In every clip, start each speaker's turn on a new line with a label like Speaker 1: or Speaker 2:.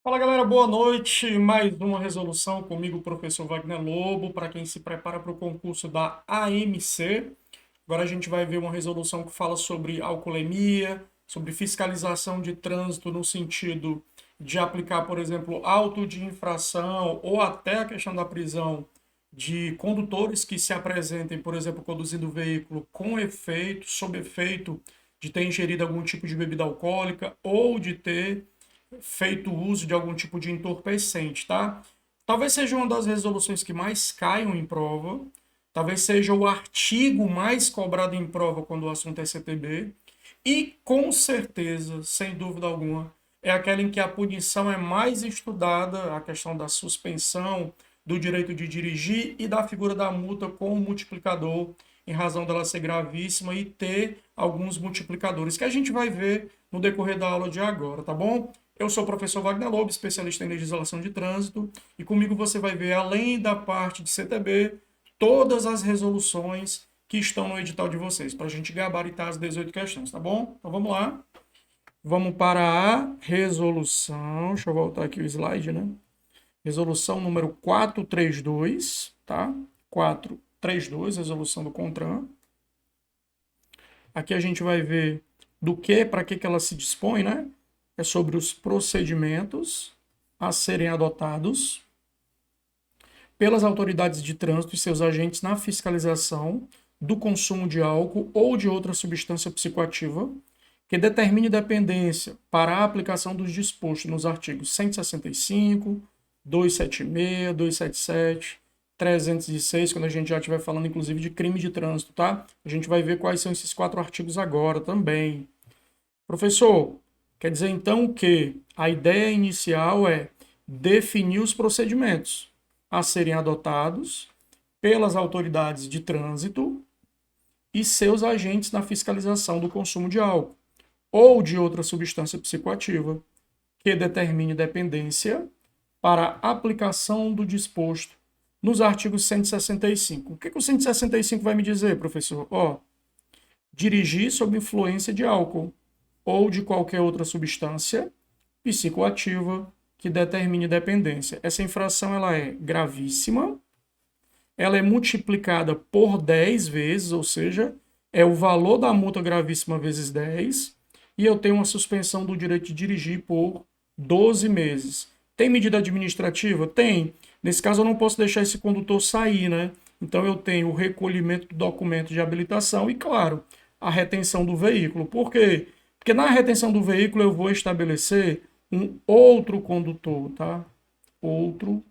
Speaker 1: Fala galera, boa noite. Mais uma resolução comigo, o professor Wagner Lobo, para quem se prepara para o concurso da AMC. Agora a gente vai ver uma resolução que fala sobre alcoolemia, sobre fiscalização de trânsito no sentido de aplicar, por exemplo, auto de infração ou até a questão da prisão de condutores que se apresentem, por exemplo, conduzindo o veículo com efeito, sob efeito de ter ingerido algum tipo de bebida alcoólica ou de ter feito uso de algum tipo de entorpecente, tá? Talvez seja uma das resoluções que mais caiam em prova, talvez seja o artigo mais cobrado em prova quando o assunto é CTB, e com certeza, sem dúvida alguma, é aquela em que a punição é mais estudada, a questão da suspensão, do direito de dirigir e da figura da multa com o multiplicador, em razão dela ser gravíssima e ter alguns multiplicadores, que a gente vai ver no decorrer da aula de agora, tá bom? Eu sou o professor Wagner Lobo, especialista em legislação de trânsito, e comigo você vai ver, além da parte de CTB, todas as resoluções que estão no edital de vocês, para a gente gabaritar as 18 questões, tá bom? Então vamos lá. Vamos para a resolução. Deixa eu voltar aqui o slide, né? Resolução número 432, tá? 432, resolução do CONTRAN. Aqui a gente vai ver do que, para que ela se dispõe, né? É sobre os procedimentos a serem adotados pelas autoridades de trânsito e seus agentes na fiscalização do consumo de álcool ou de outra substância psicoativa que determine dependência para a aplicação dos dispostos nos artigos 165, 276, 277, 306, quando a gente já estiver falando, inclusive, de crime de trânsito, tá? A gente vai ver quais são esses 4 artigos agora também. Professor, quer dizer então que a ideia inicial é definir os procedimentos a serem adotados pelas autoridades de trânsito e seus agentes na fiscalização do consumo de álcool ou de outra substância psicoativa que determine dependência para aplicação do disposto nos artigos 165. O que o 165 vai me dizer, professor? Dirigir sob influência de álcool ou de qualquer outra substância psicoativa que determine dependência. Essa infração ela é gravíssima, ela é multiplicada por 10 vezes, ou seja, é o valor da multa gravíssima vezes 10, e eu tenho uma suspensão do direito de dirigir por 12 meses. Tem medida administrativa? Tem. Nesse caso, eu não posso deixar esse condutor sair, né? Então, eu tenho o recolhimento do documento de habilitação e, claro, a retenção do veículo. Por quê? Porque na retenção do veículo eu vou estabelecer um outro condutor, tá? Outro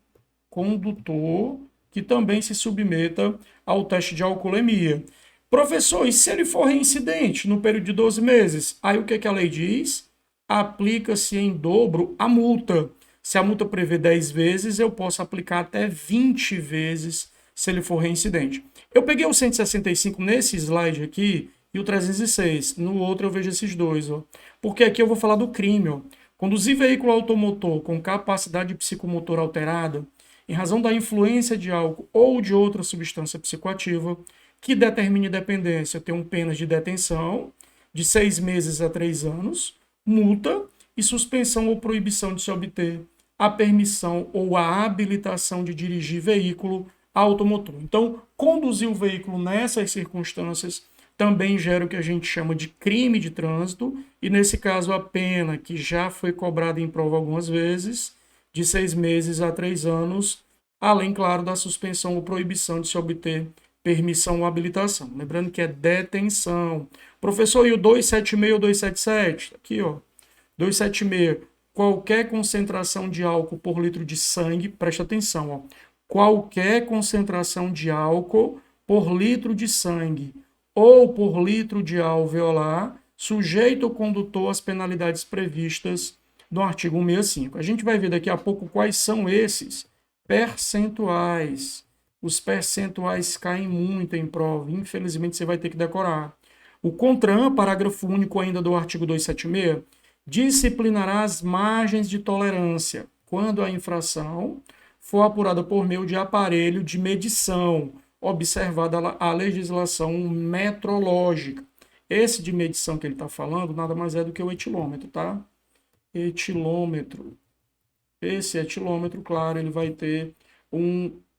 Speaker 1: condutor que também se submeta ao teste de alcoolemia. Professor, e se ele for reincidente no período de 12 meses? Aí o que a lei diz? Aplica-se em dobro a multa. Se a multa prevê 10 vezes, eu posso aplicar até 20 vezes se ele for reincidente. Eu peguei o 165 nesse slide aqui e o 306. No outro eu vejo esses dois, ó. Porque aqui eu vou falar do crime, ó. Conduzir veículo automotor com capacidade psicomotora alterada, em razão da influência de álcool ou de outra substância psicoativa, que determine dependência, tem penas de detenção de 6 meses a 3 anos, multa e suspensão ou proibição de se obter a permissão ou a habilitação de dirigir veículo automotor. Então, conduzir o veículo nessas circunstâncias também gera o que a gente chama de crime de trânsito, e nesse caso a pena, que já foi cobrada em prova algumas vezes, de 6 meses a 3 anos, além, claro, da suspensão ou proibição de se obter permissão ou habilitação. Lembrando que é detenção. Professor, e o 276 ou 277? Aqui, ó. 276. Qualquer concentração de álcool por litro de sangue, presta atenção, ó. Qualquer concentração de álcool por litro de sangue ou por litro de alveolar, sujeita o condutor às penalidades previstas no artigo 165. A gente vai ver daqui a pouco quais são esses percentuais. Os percentuais caem muito em prova, infelizmente você vai ter que decorar. O CONTRAN, parágrafo único ainda do artigo 276, disciplinará as margens de tolerância quando a infração for apurada por meio de aparelho de medição, observada a legislação metrológica. Esse de medição que ele está falando nada mais é do que o etilômetro, tá? Etilômetro. esse etilômetro, claro, ele vai ter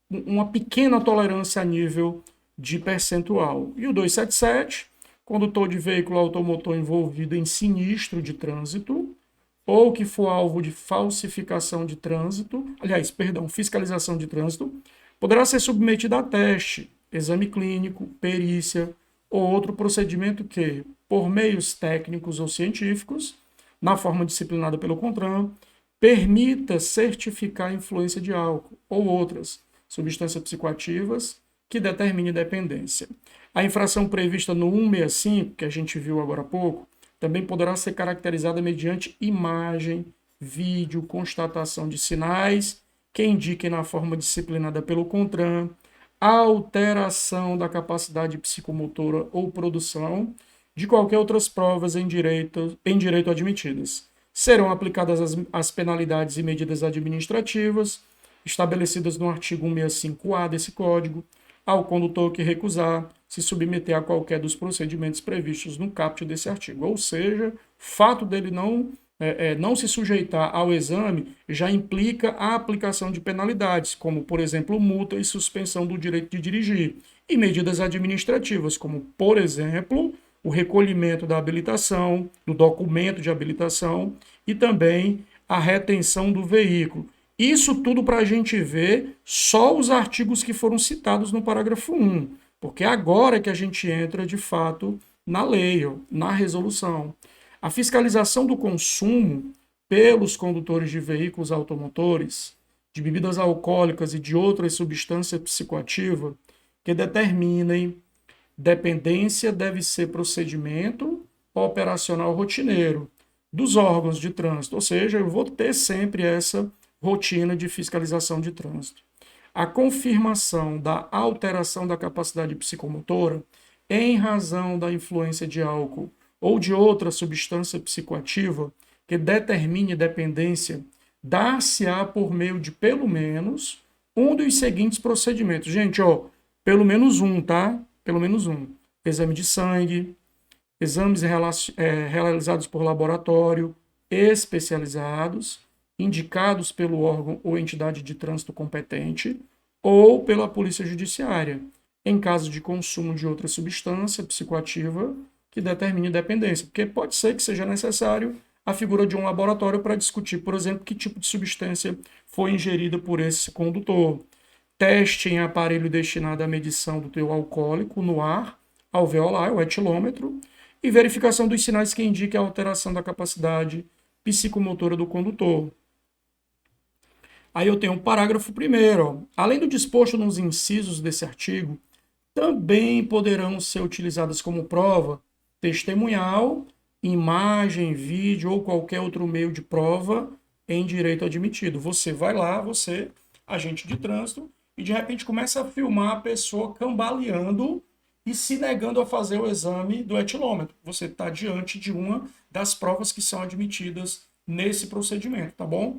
Speaker 1: uma pequena tolerância a nível de percentual. E o 277, condutor de veículo automotor envolvido em sinistro de trânsito, ou que for alvo de falsificação de trânsito, aliás, perdão, fiscalização de trânsito, poderá ser submetido a teste, exame clínico, perícia ou outro procedimento que, por meios técnicos ou científicos, na forma disciplinada pelo CONTRAN, permita certificar a influência de álcool ou outras substâncias psicoativas que determine dependência. A infração prevista no 165, que a gente viu agora há pouco, também poderá ser caracterizada mediante imagem, vídeo, constatação de sinais que indiquem na forma disciplinada pelo CONTRAN alteração da capacidade psicomotora ou produção de qualquer outras provas em direito admitidas. Serão aplicadas as penalidades e medidas administrativas estabelecidas no artigo 165-A desse Código ao condutor que recusar se submeter a qualquer dos procedimentos previstos no caput desse artigo. Ou seja, o fato dele não se sujeitar ao exame já implica a aplicação de penalidades, como, por exemplo, multa e suspensão do direito de dirigir, e medidas administrativas, como, por exemplo, o recolhimento da habilitação, do documento de habilitação e também a retenção do veículo. Isso tudo para a gente ver só os artigos que foram citados no parágrafo 1, porque agora é que a gente entra de fato na lei, na resolução. A fiscalização do consumo pelos condutores de veículos automotores, de bebidas alcoólicas e de outras substâncias psicoativas que determinem dependência deve ser procedimento operacional rotineiro dos órgãos de trânsito, ou seja, eu vou ter sempre essa rotina de fiscalização de trânsito. A confirmação da alteração da capacidade psicomotora em razão da influência de álcool ou de outra substância psicoativa que determine dependência dar-se-á por meio de pelo menos um dos seguintes procedimentos. Gente, pelo menos um, tá? Pelo menos um. Exame de sangue, exames realizados por laboratório, especializados, indicados pelo órgão ou entidade de trânsito competente ou pela polícia judiciária, em caso de consumo de outra substância psicoativa que determine dependência, porque pode ser que seja necessário a figura de um laboratório para discutir, por exemplo, que tipo de substância foi ingerida por esse condutor. Teste em aparelho destinado à medição do teor alcoólico no ar, alveolar, o etilômetro, e verificação dos sinais que indiquem a alteração da capacidade psicomotora do condutor. Aí eu tenho um parágrafo primeiro. Além do disposto nos incisos desse artigo, também poderão ser utilizadas como prova testemunhal, imagem, vídeo ou qualquer outro meio de prova em direito admitido. Você vai lá, você, agente de trânsito, e de repente começa a filmar a pessoa cambaleando e se negando a fazer o exame do etilômetro. Você está diante de uma das provas que são admitidas nesse procedimento, tá bom?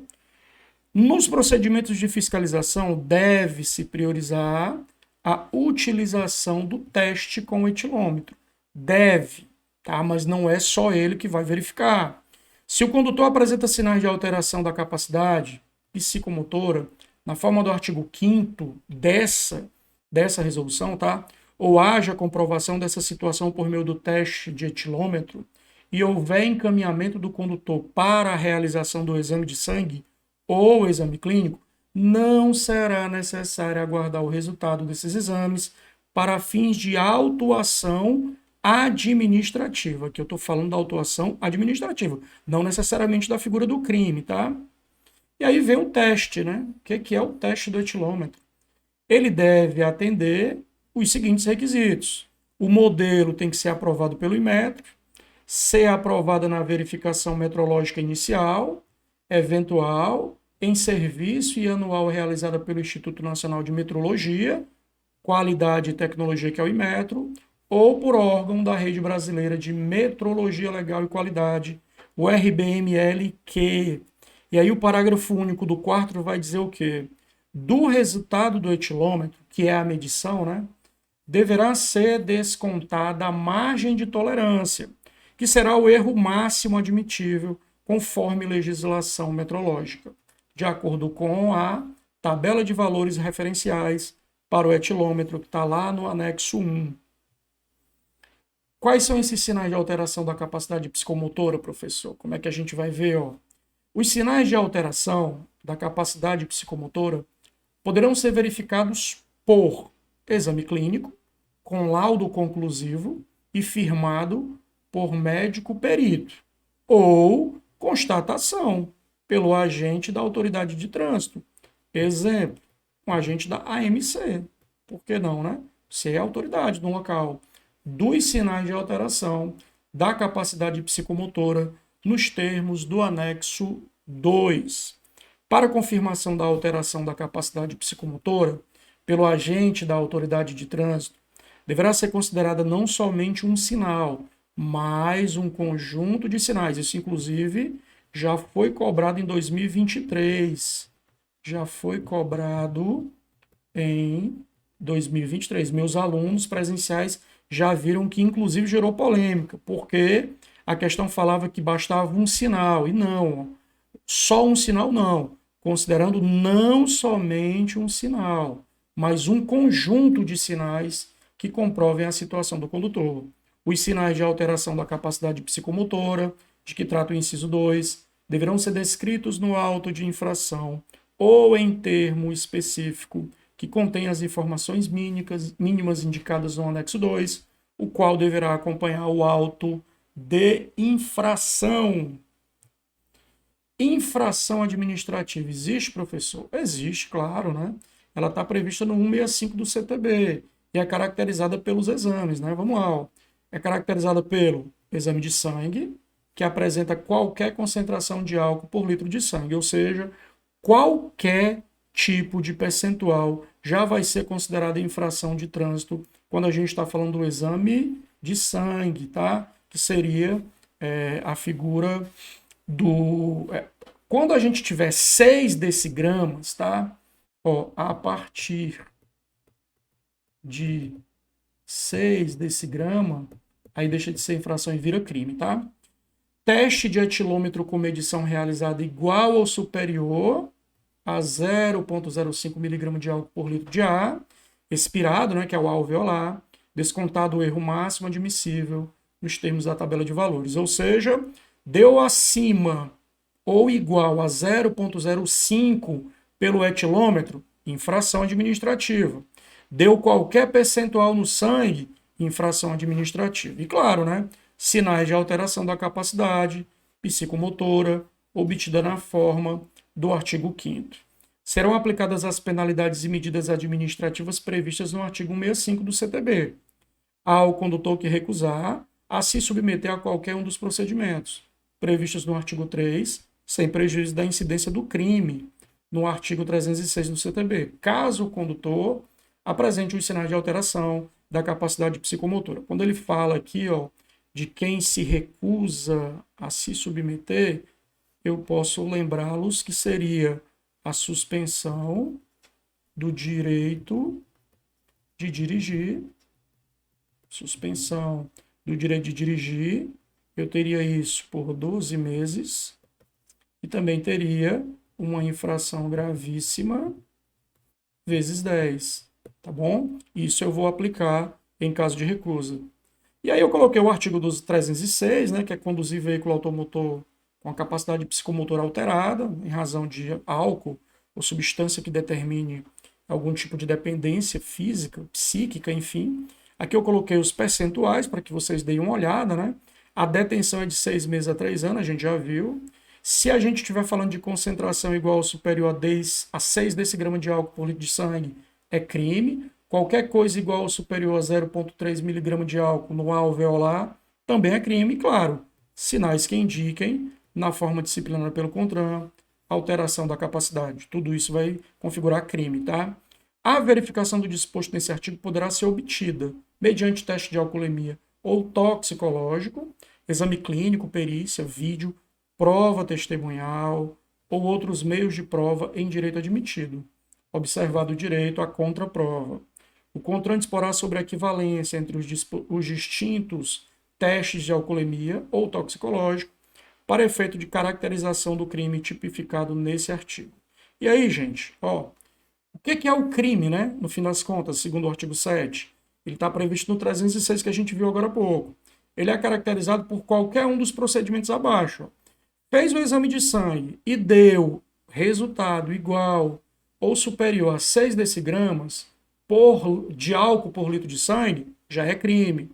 Speaker 1: Nos procedimentos de fiscalização, deve-se priorizar a utilização do teste com etilômetro. Deve, tá? Mas não é só ele que vai verificar. Se o condutor apresenta sinais de alteração da capacidade psicomotora, na forma do artigo 5º dessa resolução, tá? Ou haja comprovação dessa situação por meio do teste de etilômetro e houver encaminhamento do condutor para a realização do exame de sangue ou exame clínico, não será necessário aguardar o resultado desses exames para fins de autuação administrativa, que eu estou falando da autuação administrativa, não necessariamente da figura do crime, tá? E aí vem o teste, né? O que é o teste do etilômetro? Ele deve atender os seguintes requisitos. O modelo tem que ser aprovado pelo Inmetro, ser aprovada na verificação metrológica inicial, eventual, em serviço e anual realizada pelo Instituto Nacional de Metrologia, Qualidade e Tecnologia, que é o Inmetro, ou por órgão da Rede Brasileira de Metrologia Legal e Qualidade, o RBMLQ. E aí o parágrafo único do 4º vai dizer o quê? Do resultado do etilômetro, que é a medição, né, deverá ser descontada a margem de tolerância, que será o erro máximo admitível, conforme legislação metrológica. de acordo com a tabela de valores referenciais para o etilômetro que está lá no anexo 1. Quais são esses sinais de alteração da capacidade psicomotora, professor? Como é que a gente vai ver? Ó? Os sinais de alteração da capacidade psicomotora poderão ser verificados por exame clínico, com laudo conclusivo e firmado por médico perito, ou constatação pelo agente da autoridade de trânsito. Exemplo, um agente da AMC. Por que não, né? Ser autoridade no local. Dos sinais de alteração da capacidade psicomotora nos termos do anexo 2. Para confirmação da alteração da capacidade psicomotora pelo agente da autoridade de trânsito, deverá ser considerada não somente um sinal, mas um conjunto de sinais. Isso, inclusive, já foi cobrado em 2023. Já foi cobrado em 2023. Meus alunos presenciais já viram que, inclusive, gerou polêmica, porque a questão falava que bastava um sinal, e não, só um sinal não, considerando não somente um sinal, mas um conjunto de sinais que comprovem a situação do condutor. Os sinais de alteração da capacidade psicomotora, de que trata o inciso 2, deverão ser descritos no auto de infração ou em termo específico que contém as informações mínimas indicadas no anexo 2, o qual deverá acompanhar o auto de infração. Infração administrativa existe, professor? Existe, claro, né? Ela está prevista no 165 do CTB e é caracterizada pelos exames, né? Vamos lá, ó. É caracterizada pelo exame de sangue, que apresenta qualquer concentração de álcool por litro de sangue, ou seja, qualquer tipo de percentual já vai ser considerada infração de trânsito quando a gente está falando do exame de sangue, tá? Que seria a figura do... quando a gente tiver 6 decigramas, tá? Ó, a partir de 6 decigrama, aí deixa de ser infração e vira crime, tá? Teste de etilômetro com medição realizada igual ou superior a 0,05 mg de álcool por litro de ar, expirado, né, que é o alveolar, descontado o erro máximo admissível nos termos da tabela de valores. Ou seja, deu acima ou igual a 0,05 pelo etilômetro, infração administrativa. Deu qualquer percentual no sangue, infração administrativa. E claro, né, sinais de alteração da capacidade psicomotora obtida na forma do artigo 5º. Serão aplicadas as penalidades e medidas administrativas previstas no artigo 165 do CTB, ao condutor que recusar a se submeter a qualquer um dos procedimentos previstos no artigo 3, sem prejuízo da incidência do crime, no artigo 306 do CTB, caso o condutor apresente os sinais de alteração da capacidade psicomotora. Quando ele fala aqui, ó, de quem se recusa a se submeter, eu posso lembrá-los que seria a suspensão do direito de dirigir, suspensão do direito de dirigir, eu teria isso por 12 meses, e também teria uma infração gravíssima vezes 10, tá bom? Isso eu vou aplicar em caso de recusa. E aí eu coloquei o artigo 306, né, que é conduzir veículo automotor com a capacidade psicomotora alterada, em razão de álcool ou substância que determine algum tipo de dependência física, psíquica, enfim. Aqui eu coloquei os percentuais para que vocês deem uma olhada, né? A detenção é de 6 meses a 3 anos, a gente já viu. Se a gente estiver falando de concentração igual ou superior a 6 decigramas de álcool por litro de sangue, é crime. Qualquer coisa igual ou superior a 0,3 mg de álcool no alveolar também é crime, claro. Sinais que indiquem, na forma disciplinada pelo CONTRAN, alteração da capacidade. Tudo isso vai configurar crime, tá? A verificação do disposto nesse artigo poderá ser obtida mediante teste de alcoolemia ou toxicológico, exame clínico, perícia, vídeo, prova testemunhal ou outros meios de prova em direito admitido, observado o direito à contraprova. O CONTRAN disporá sobre a equivalência entre os distintos testes de alcoolemia ou toxicológico para efeito de caracterização do crime tipificado nesse artigo. E aí, gente, ó, o que é o crime, né? No fim das contas, segundo o artigo 7? Ele está previsto no 306 que a gente viu agora há pouco. Ele é caracterizado por qualquer um dos procedimentos abaixo. Fez o exame de sangue e deu resultado igual ou superior a 6 decigramas de álcool por litro de sangue, já é crime.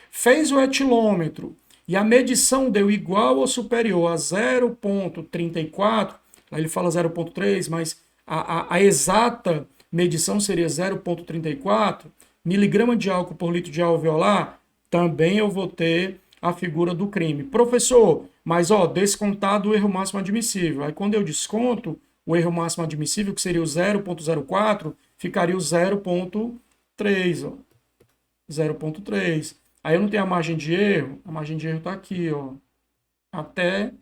Speaker 1: Fez o etilômetro e a medição deu igual ou superior a 0,34, lá ele fala 0,3, mas a exata medição seria 0,34 miligrama de álcool por litro de alveolar, também eu vou ter a figura do crime. Professor, mas ó, descontado o erro máximo admissível. Aí quando eu desconto o erro máximo admissível, que seria o 0,04, ficaria o 0,3, ó. 0,3. Aí eu não tenho a margem de erro está aqui, ó, até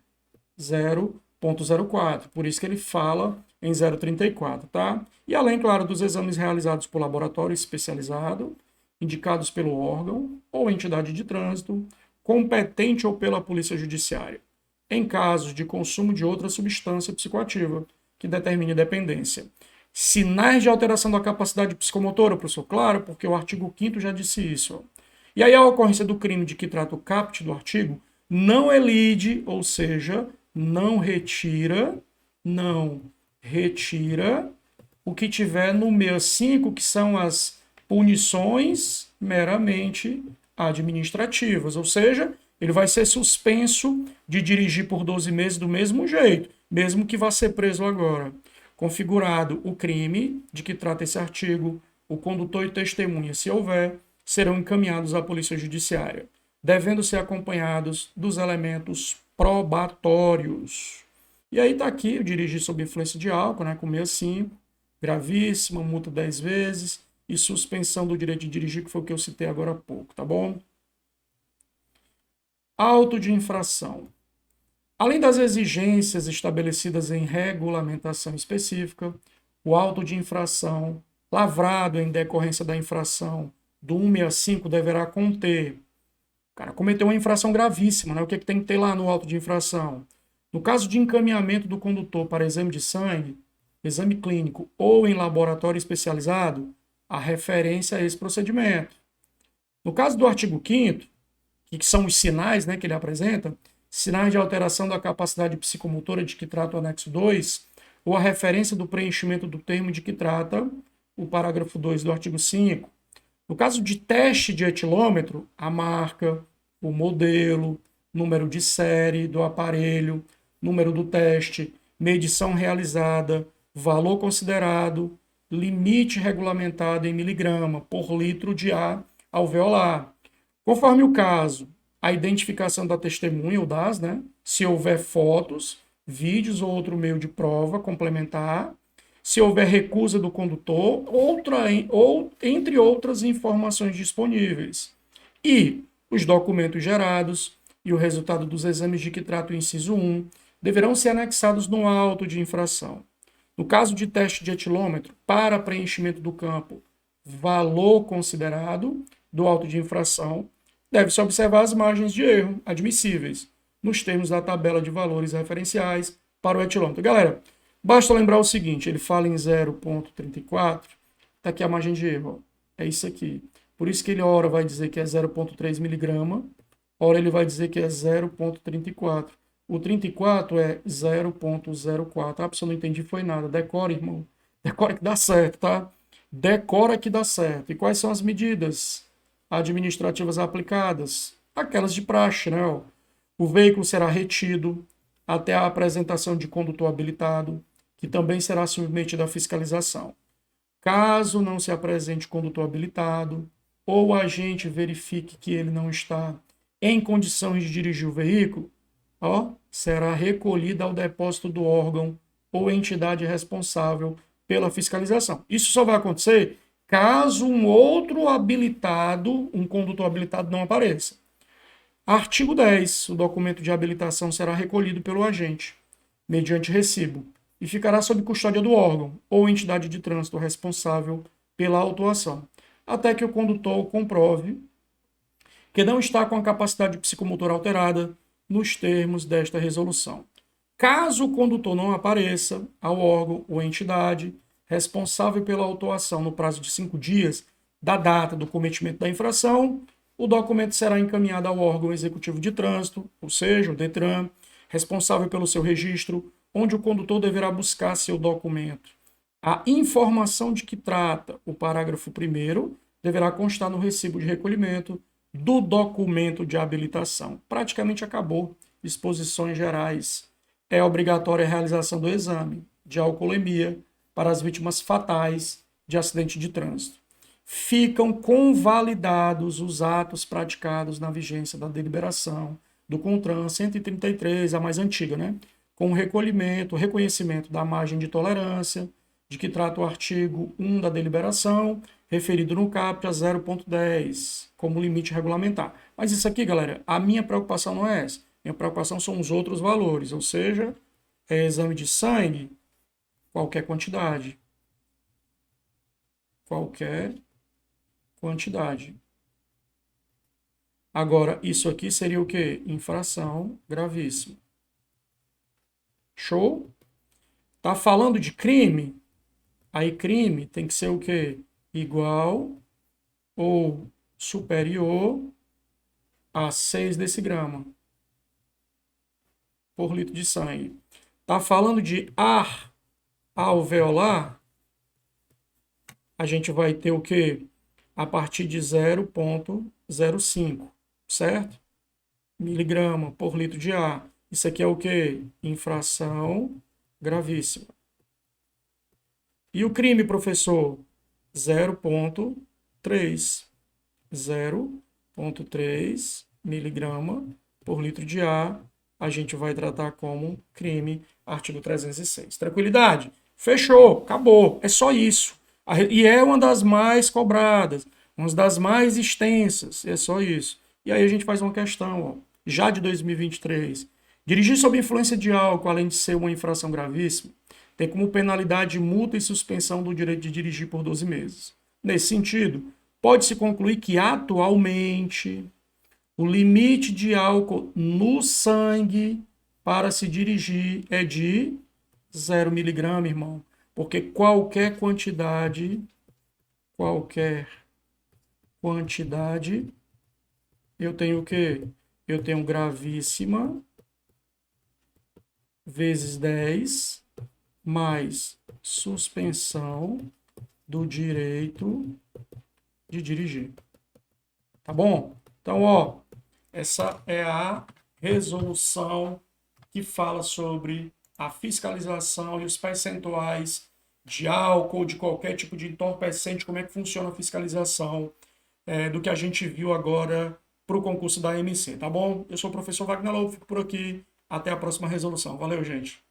Speaker 1: 0,04. Por isso que ele fala em 0,34, tá? E além, claro, dos exames realizados por laboratório especializado, indicados pelo órgão ou entidade de trânsito, competente ou pela Polícia Judiciária, em casos de consumo de outra substância psicoativa que determine dependência. Sinais de alteração da capacidade psicomotora, professor? Claro, porque o artigo 5º já disse isso. Ó. E aí a ocorrência do crime de que trata o caput do artigo não elide, ou seja, não retira o que tiver no 65, que são as punições meramente administrativas, ou seja, ele vai ser suspenso de dirigir por 12 meses do mesmo jeito, mesmo que vá ser preso agora. Configurado o crime de que trata esse artigo, o condutor e testemunha, se houver, serão encaminhados à Polícia Judiciária, devendo ser acompanhados dos elementos probatórios. E aí está aqui, eu dirigi sob influência de álcool, né, com 65, gravíssima, multa 10 vezes e suspensão do direito de dirigir, que foi o que eu citei agora há pouco, tá bom? Auto de infração. Além das exigências estabelecidas em regulamentação específica, o auto de infração, lavrado em decorrência da infração do 165, deverá conter. O cara cometeu uma infração gravíssima, né? O que é que tem que ter lá no auto de infração? No caso de encaminhamento do condutor para exame de sangue, exame clínico ou em laboratório especializado, a referência a esse procedimento. No caso do artigo 5º, que são os sinais, né, que ele apresenta, sinais de alteração da capacidade psicomotora de que trata o anexo 2, ou a referência do preenchimento do termo de que trata o parágrafo 2 do artigo 5. No caso de teste de etilômetro, a marca, o modelo, número de série do aparelho, número do teste, medição realizada, valor considerado, limite regulamentado em miligrama por litro de ar alveolar. Conforme o caso, a identificação da testemunha ou das, né? Se houver fotos, vídeos ou outro meio de prova complementar, se houver recusa do condutor, ou entre outras informações disponíveis. E os documentos gerados e o resultado dos exames de que trata o inciso 1 deverão ser anexados no auto de infração. No caso de teste de etilômetro, para preenchimento do campo valor considerado do auto de infração, deve-se observar as margens de erro admissíveis, nos termos da tabela de valores referenciais para o etilômetro. Galera, basta lembrar o seguinte, ele fala em 0,34, está aqui a margem de erro, ó, é isso aqui. Por isso que ele, ora, vai dizer que é 0,3 miligrama, ora ele vai dizer que é 0,34. O 34 é 0,04. Ah, pessoal, não entendi, foi nada. Decora, irmão. Decora que dá certo, tá? Decora que dá certo. E quais são as medidas administrativas aplicadas? Aquelas de praxe, né? O veículo será retido até a apresentação de condutor habilitado, que também será submetido à fiscalização. Caso não se apresente condutor habilitado, ou o agente verifique que ele não está em condições de dirigir o veículo, será recolhida ao depósito do órgão ou entidade responsável pela fiscalização. Isso só vai acontecer caso um outro habilitado, um condutor habilitado, não apareça. Artigo 10. O documento de habilitação será recolhido pelo agente, mediante recibo, e ficará sob custódia do órgão ou entidade de trânsito responsável pela autuação, até que o condutor comprove que não está com a capacidade psicomotora alterada nos termos desta resolução. Caso o condutor não apareça ao órgão ou entidade responsável pela autuação no prazo de 5 dias da data do cometimento da infração, o documento será encaminhado ao órgão executivo de trânsito, ou seja, o DETRAN, responsável pelo seu registro, onde o condutor deverá buscar seu documento. A informação de que trata o parágrafo 1º deverá constar no recibo de recolhimento do documento de habilitação. Praticamente acabou. Disposições gerais. É obrigatória a realização do exame de alcoolemia para as vítimas fatais de acidente de trânsito. Ficam convalidados os atos praticados na vigência da deliberação do CONTRAN 133, a mais antiga, né? Com reconhecimento da margem de tolerância, de que trata o artigo 1 da deliberação, referido no CAPT a 0.10, como limite regulamentar. Mas isso aqui, galera, a minha preocupação não é essa. Minha preocupação são os outros valores, ou seja, exame de sangue, qualquer quantidade. Qualquer quantidade. Agora, isso aqui seria o quê? Infração gravíssima. Show? Tá falando de crime? Aí crime tem que ser o quê? Igual ou superior a 6 decigrama por litro de sangue. Tá falando de ar alveolar? A gente vai ter o quê? A partir de 0,05, certo? Miligrama por litro de ar. Isso aqui é o quê? Infração gravíssima. E o crime, professor? 0,3. 0,3 miligrama por litro de ar. A gente vai tratar como crime, artigo 306. Tranquilidade? Fechou, acabou. É só isso. E é uma das mais cobradas, uma das mais extensas. É só isso. E aí a gente faz uma questão, ó, já de 2023. Dirigir sob influência de álcool, além de ser uma infração gravíssima, tem como penalidade multa e suspensão do direito de dirigir por 12 meses. Nesse sentido, pode-se concluir que atualmente o limite de álcool no sangue para se dirigir é de 0 miligrama, irmão. Porque qualquer quantidade, eu tenho o quê? Eu tenho gravíssima vezes 10 mais suspensão do direito de dirigir. Tá bom? Então, ó, essa é a resolução que fala sobre a fiscalização e os percentuais de álcool, de qualquer tipo de entorpecente, como é que funciona a fiscalização do que a gente viu agora para o concurso da AMC, tá bom? Eu sou o professor Wagner Lobo, fico por aqui. Até a próxima resolução. Valeu, gente.